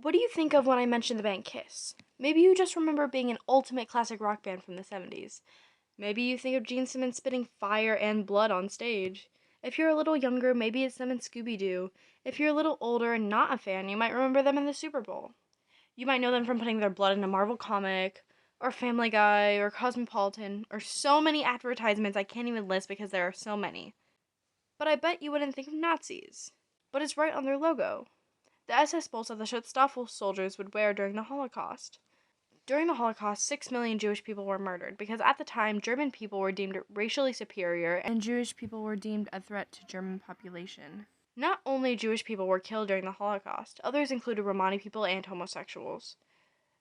What do you think of when I mentioned the band Kiss? Maybe you just remember being an ultimate classic rock band from the 70s. Maybe you think of Gene Simmons spitting fire and blood on stage. If you're a little younger, maybe it's them in Scooby Doo. If you're a little older and not a fan, you might remember them in the Super Bowl. You might know them from putting their blood in a Marvel comic, or Family Guy, or Cosmopolitan, or so many advertisements I can't even list because there are so many. But I bet you wouldn't think of Nazis. But it's right on their logo. The SS bolts that the Schutzstaffel soldiers would wear during the Holocaust. During the Holocaust, 6 million Jewish people were murdered because at the time, German people were deemed racially superior and Jewish people were deemed a threat to German population. Not only Jewish people were killed during the Holocaust, others included Romani people and homosexuals.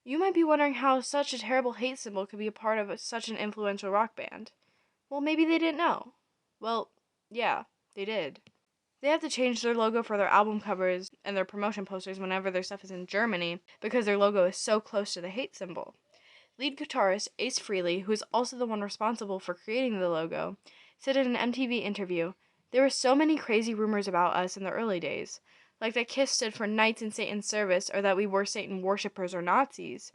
You might be wondering how such a terrible hate symbol could be a part of such an influential rock band. Well, maybe they didn't know. Well, yeah, they did. They have to change their logo for their album covers and their promotion posters whenever their stuff is in Germany because their logo is so close to the hate symbol. Lead guitarist Ace Frehley, who is also the one responsible for creating the logo, said in an MTV interview, "There were so many crazy rumors about us in the early days, like that KISS stood for Knights in Satan's Service or that we were Satan worshippers or Nazis.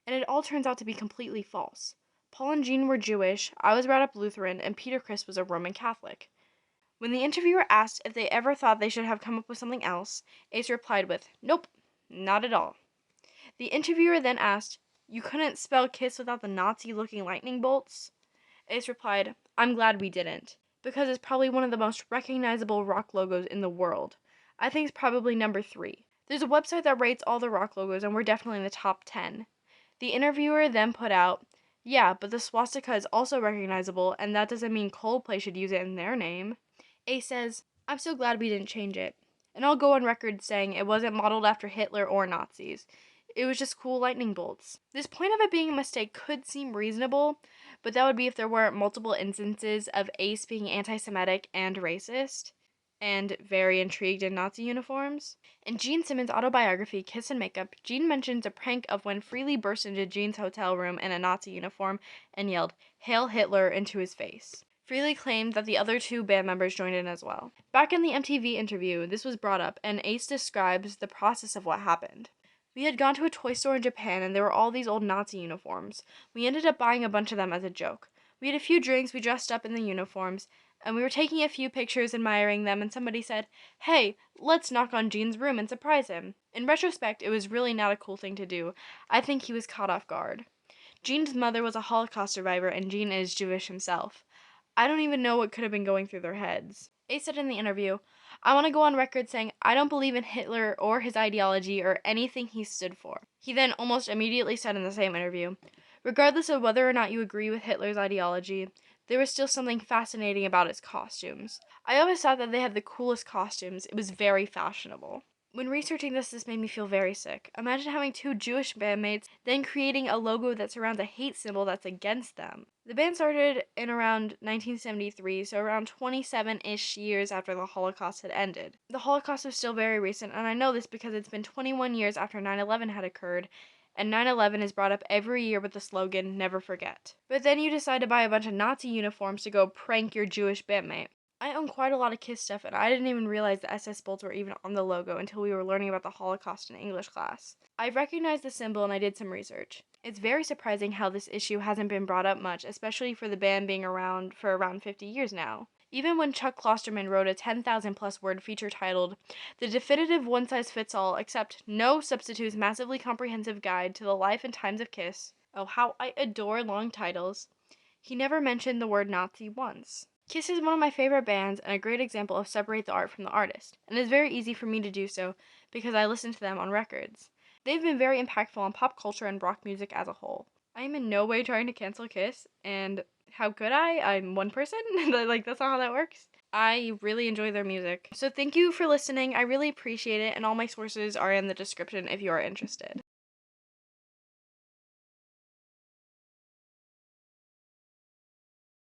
And it all turns out to be completely false. Paul and Jean were Jewish, I was brought up Lutheran, and Peter Criss was a Roman Catholic." When the interviewer asked if they ever thought they should have come up with something else, Ace replied with, "Nope, not at all." The interviewer then asked, "You couldn't spell KISS without the Nazi-looking lightning bolts?" Ace replied, "I'm glad we didn't, because it's probably one of the most recognizable rock logos in the world. I think it's probably number 3. There's a website that rates all the rock logos, and we're definitely in the top 10. The interviewer then put out, "Yeah, but the swastika is also recognizable, and that doesn't mean Coldplay should use it in their name." Ace says, "I'm so glad we didn't change it. And I'll go on record saying it wasn't modeled after Hitler or Nazis. It was just cool lightning bolts." This point of it being a mistake could seem reasonable, but that would be if there weren't multiple instances of Ace being anti-Semitic and racist, and very intrigued in Nazi uniforms. In Gene Simmons' autobiography, Kiss and Makeup, Gene mentions a prank of when Frehley burst into Gene's hotel room in a Nazi uniform and yelled, "Hail Hitler," into his face. Frehley claimed that the other 2 band members joined in as well. Back in the MTV interview, this was brought up, and Ace describes the process of what happened. "We had gone to a toy store in Japan, and there were all these old Nazi uniforms. We ended up buying a bunch of them as a joke. We had a few drinks, we dressed up in the uniforms, and we were taking a few pictures admiring them, and somebody said, 'Hey, let's knock on Gene's room and surprise him.' In retrospect, it was really not a cool thing to do. I think he was caught off guard. Gene's mother was a Holocaust survivor, and Gene is Jewish himself. I don't even know what could have been going through their heads." Ace said in the interview, "I want to go on record saying I don't believe in Hitler or his ideology or anything he stood for." He then almost immediately said in the same interview, "Regardless of whether or not you agree with Hitler's ideology, there was still something fascinating about his costumes. I always thought that they had the coolest costumes. It was very fashionable." When researching this made me feel very sick. Imagine having 2 Jewish bandmates, then creating a logo that surrounds a hate symbol that's against them. The band started in around 1973, so around 27-ish years after the Holocaust had ended. The Holocaust was still very recent, and I know this because it's been 21 years after 9/11 had occurred, and 9/11 is brought up every year with the slogan, "Never forget." But then you decide to buy a bunch of Nazi uniforms to go prank your Jewish bandmate. I own quite a lot of KISS stuff, and I didn't even realize the SS bolts were even on the logo until we were learning about the Holocaust in English class. I recognized the symbol and I did some research. It's very surprising how this issue hasn't been brought up much, especially for the band being around for around 50 years now. Even when Chuck Klosterman wrote a 10,000 plus word feature titled, "The Definitive One Size Fits All Except No Substitutes Massively Comprehensive Guide to the Life and Times of KISS," oh how I adore long titles, he never mentioned the word Nazi once. Kiss is one of my favorite bands and a great example of separate the art from the artist, and it's very easy for me to do so because I listen to them on records. They've been very impactful on pop culture and rock music as a whole. I am in no way trying to cancel Kiss, and how could I? I'm one person. Like, that's not how that works. I really enjoy their music. So thank you for listening. I really appreciate it, and all my sources are in the description if you are interested.